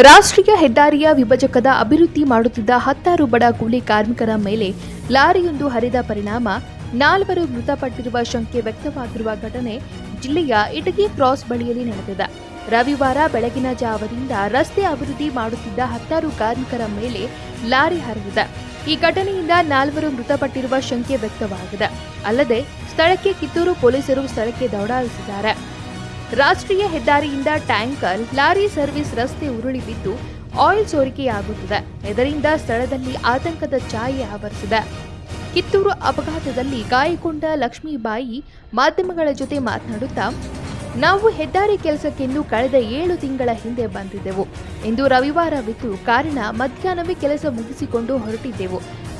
ರಾಷ್ಟ್ರೀಯ ಹೆದ್ದಾರಿಯ ವಿಭಜಕದ ಅಭಿವೃದ್ಧಿ ಮಾಡುತ್ತಿದ್ದ 10 ಬಡ ಕೂಲಿ ಕಾರ್ಮಿಕರ ಮೇಲೆ ಲಾರಿಯೊಂದು ಹರಿದ ಪರಿಣಾಮ 4 ಮೃತಪಟ್ಟಿರುವ ಶಂಕೆ ವ್ಯಕ್ತವಾಗಿರುವ ಘಟನೆ ಜಿಲ್ಲೆಯ ಇಟಗಿ ಕ್ರಾಸ್ ಬಳಿಯಲ್ಲಿ ನಡೆದಿದೆ. ರವಿವಾರ ಬೆಳಗಿನ ಜಾವದಿಂದ ರಸ್ತೆ ಅಭಿವೃದ್ಧಿ ಮಾಡುತ್ತಿದ್ದ 10 ಕಾರ್ಮಿಕರ ಮೇಲೆ ಲಾರಿ ಹರಿದಿದೆ. ಈ ಘಟನೆಯಿಂದ 4 ಮೃತಪಟ್ಟಿರುವ ಶಂಕೆ ವ್ಯಕ್ತವಾಗಿದೆ. ಅಲ್ಲದೆ ಸ್ಥಳಕ್ಕೆ ಕಿತ್ತೂರು ಪೊಲೀಸರು ಸ್ಥಳಕ್ಕೆ ದೌಡಾಯಿಸಿದ್ದಾರೆ. ರಾಷ್ಟ್ರೀಯ ಹೆದ್ದಾರಿಯಿಂದ ಟ್ಯಾಂಕರ್ ಲಾರಿ ಸರ್ವಿಸ್ ರಸ್ತೆ ಉರುಳಿ ಬಿದ್ದು ಆಯಿಲ್ ಸೋರಿಕೆಯಾಗುತ್ತಿದೆ. ಇದರಿಂದ ಸ್ಥಳದಲ್ಲಿ ಆತಂಕದ ಛಾಯೆ ಆವರಿಸಿದೆ. ಕಿತ್ತೂರು ಅಪಘಾತದಲ್ಲಿ ಗಾಯಗೊಂಡ ಲಕ್ಷ್ಮೀಬಾಯಿ ಮಾಧ್ಯಮಗಳ ಜೊತೆ ಮಾತನಾಡುತ್ತಾ, ನಾವು ಹೆದ್ದಾರಿ ಕೆಲಸಕ್ಕೆಂದು ಕಳೆದ 7 ತಿಂಗಳ ಹಿಂದೆ ಬಂದಿದ್ದೆವು. ಇಂದು ರವಿವಾರವಿದ್ದು ಕಾರಣ ಮಧ್ಯಾಹ್ನವೇ ಕೆಲಸ ಮುಗಿಸಿಕೊಂಡು ಹೊರಟಿದ್ದೆವು.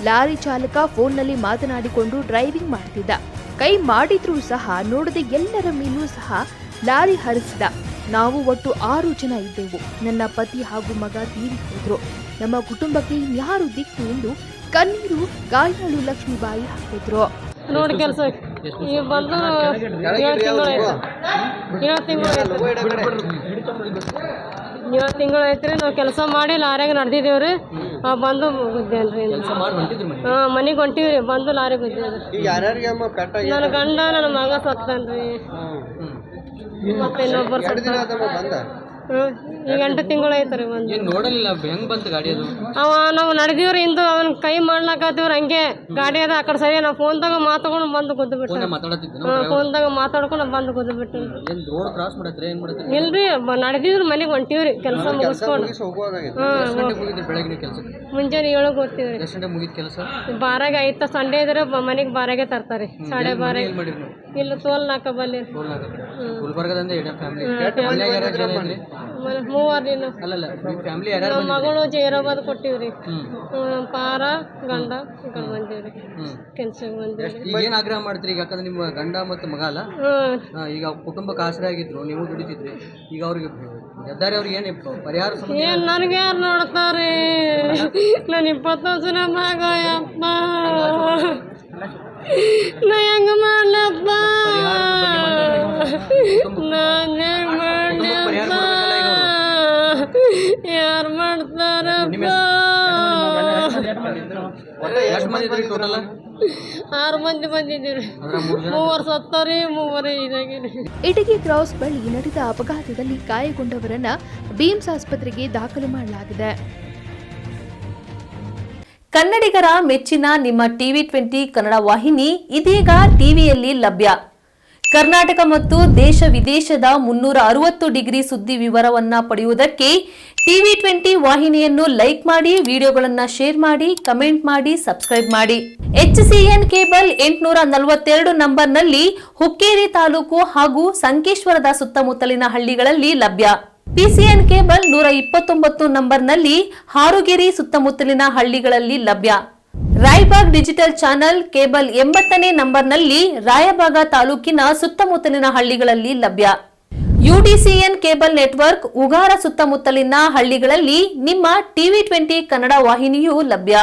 ಲಾರಿ ಚಾಲಕ ಫೋನ್ನಲ್ಲಿ ಮಾತನಾಡಿಕೊಂಡು ಡ್ರೈವಿಂಗ್ ಮಾಡ್ತಿದ್ದ. ಕೈ ಮಾಡಿದ್ರೂ ಸಹ ನೋಡದೆ ಎಲ್ಲರ ಮೇಲೂ ಸಹ ಲಾರಿ ಹರಿಸಿದ. ನಾವು ಒಟ್ಟು 6 ಜನ ಇದ್ದೆವು. ನನ್ನ ಪತಿ ಹಾಗೂ ಮಗ ತೀರಿ ಹೋದ್ರು. ನಮ್ಮ ಕುಟುಂಬಕ್ಕೆ ಇನ್ಯಾರು ದಿಕ್ಕು ಎಂದು ಕಣ್ಣೀರು ಗಾಯಾಳು ಲಕ್ಷ್ಮೀಬಾಯಿ ಹಾಕಿದ್ರು. ನೋಡಿ ಕೆಲಸ ಬಂದು 7 ತಿಂಗಳು ಐತ್ರಿ. ನಾವು ಕೆಲಸ ಮಾಡಿ ಲಾರಿಯಾಗ ನಡೆದಿದ್ದೇವ್ರಿ. ಬಂದು ಗುದ್ದೇನ್ರಿ. ಮನೆಗೆ ಹೊಂಟಿವ್ರಿ. ಬಂದು ಲಾರಿ ಗುದ್ದೇವ್ರಿ. ನನ್ನ ಗಂಡ ನನ್ನ ಮಗ ಸತ್ತನ್ರಿ. ಮತ್ತೆ ಇನ್ನೊಬ್ಬರು ಈಗ 8 ತಿಂಗಳು ಐತ್ರಿ. ಅವ ನಾವು ನಡೆದಿವ್ರಿ. ಇಂದು ಅವನ್ ಕೈ ಮಾಡ್ಲಾಕತ್ತೀವ್ರಿ. ಹಂಗೆ ಗಾಡಿ ಅದ ಆ ಕಡೆ ಸರಿ ನಾವು ಫೋನ್ದಾಗ ಮಾತಾಡ್ಕೊಂಡು ಬಂದು ಗುದ್ದು ಬಿಟ್ಟು ಫೋನ್ದಾಗ ಮಾತಾಡ್ಕೊಂಡು ಬಂದು ಗುದ್ದು ಬಿಟ್ಟು ಇಲ್ರಿ. ನಡೆದಿವ್ರಿ. ಮನೆಗೆ ಹೊಂಟಿವ್ರಿ ಕೆಲಸ ಮುಗಿಸ್ಕೊಂಡು. ಮುಂಜಾನೆ 7 ಹೋಗ್ತೀವ್ರಿ. ಬಾರಾಗ ಐತ ಸಂಡೇ ಇದ್ರೆ ಮನೆಗೆ ಬಾರಾಗೆ ತರ್ತಾರೆ. 12:30 ಇಲ್ಲ ತೋಲ್ ನಾಕ ಬಲ್ಲಿ 3 ಮಗಳು ಜೈರಾಬಾದ್ ಕೊಟ್ಟಿವ್ರಿ. ಪಾರ ಗಂಡ ಈ ಕಡೆ ಬಂದಿವ್ರಿ. ಕೆಲ್ಸಕ್ಕೆ ಬಂದಿವ್ರಿ. ಏನ್ ಆಗ್ರಹ ಮಾಡ್ತೀರಿ ಈಗ? ಯಾಕಂದ್ರೆ ನಿಮ್ಮ ಗಂಡ ಮತ್ತು ಮಗ ಅಲ್ಲ, ಈಗ ಕುಟುಂಬಕ್ಕೆ ಆಶ್ರಯ ಆಗಿದ್ರು, ನೀವು ದುಡಿತಿದ್ರಿ. ಈಗ ಅವ್ರಿಗೆ ಹೆದ್ದಾರಿ ಅವ್ರಿಗೆ ಏನು ಪರಿಹಾರ? ಏನ್ ನನಗೆ ಯಾರು ನೋಡ್ತಾರೆ? ನಾನು 20 ವರ್ಷದ ಮಗ ಅಪ್ಪ. ನಾ ಹೆಂಗ ಮಾಡ್ಲಪ್ಪ? ನಾನು ಹೆಂಗ ಮಾಡ್ಲಪ್ಪ? ಯಾರು ಮಾಡ್ತಾರಪ್ಪ? 6 ಮಂದಿ ಬಂದಿದ್ದೀರಿ. 3 ಸತ್ತರಿ, 3 ಇದಾಗಿರಿ. ಇಟಗಿ ಕ್ರಾಸ್ ಬಳಿ ನಡೆದ ಅಪಘಾತದಲ್ಲಿ ಗಾಯಗೊಂಡವರನ್ನ ಬೀಮ್ಸ್ ಆಸ್ಪತ್ರೆಗೆ ದಾಖಲು ಮಾಡಲಾಗಿದೆ. ಕನ್ನಡಿಗರ ಮೆಚ್ಚಿನ ನಿಮ್ಮ ಟಿವಿ 20 ಕನ್ನಡ ವಾಹಿನಿ ಇದೀಗ ಟಿವಿಯಲ್ಲಿ ಲಭ್ಯ. ಕರ್ನಾಟಕ ಮತ್ತು ದೇಶ ವಿದೇಶದ 360 ಡಿಗ್ರಿ ಸುದ್ದಿ ವಿವರವನ್ನ ಪಡೆಯುವುದಕ್ಕೆ ಟಿವಿ 20 ವಾಹಿನಿಯನ್ನು ಲೈಕ್ ಮಾಡಿ, ವಿಡಿಯೋಗಳನ್ನು ಶೇರ್ ಮಾಡಿ, ಕಮೆಂಟ್ ಮಾಡಿ, ಸಬ್ಸ್ಕ್ರೈಬ್ ಮಾಡಿ. HCN ಕೇಬಲ್ 842 ನಂಬರ್ನಲ್ಲಿ ಹುಕ್ಕೇರಿ ತಾಲೂಕು ಹಾಗೂ ಸಂಕೇಶ್ವರದ ಸುತ್ತಮುತ್ತಲಿನ ಹಳ್ಳಿಗಳಲ್ಲಿ ಲಭ್ಯ. PCN ಕೇಬಲ್ 129 ನಂಬರ್ನಲ್ಲಿ ಹಾರುಗೆರೆ ಸುತ್ತಮುತ್ತಲಿನ ಹಳ್ಳಿಗಳಲ್ಲಿ ಲಭ್ಯ. ರಾಯಬಾಗ್ ಡಿಜಿಟಲ್ ಚಾನೆಲ್ ಕೇಬಲ್ 80ನೇ ನಂಬರ್ನಲ್ಲಿ ರಾಯಬಾಗ ತಾಲೂಕಿನ ಸುತ್ತಮುತ್ತಲಿನ ಹಳ್ಳಿಗಳಲ್ಲಿ ಲಭ್ಯ. UDCN ಕೇಬಲ್ ನೆಟ್ವರ್ಕ್ ಉಗಾರ ಸುತ್ತಮುತ್ತಲಿನ ಹಳ್ಳಿಗಳಲ್ಲಿ ನಿಮ್ಮ ಟಿವಿ 20 ಕನ್ನಡ ವಾಹಿನಿಯೂ ಲಭ್ಯ.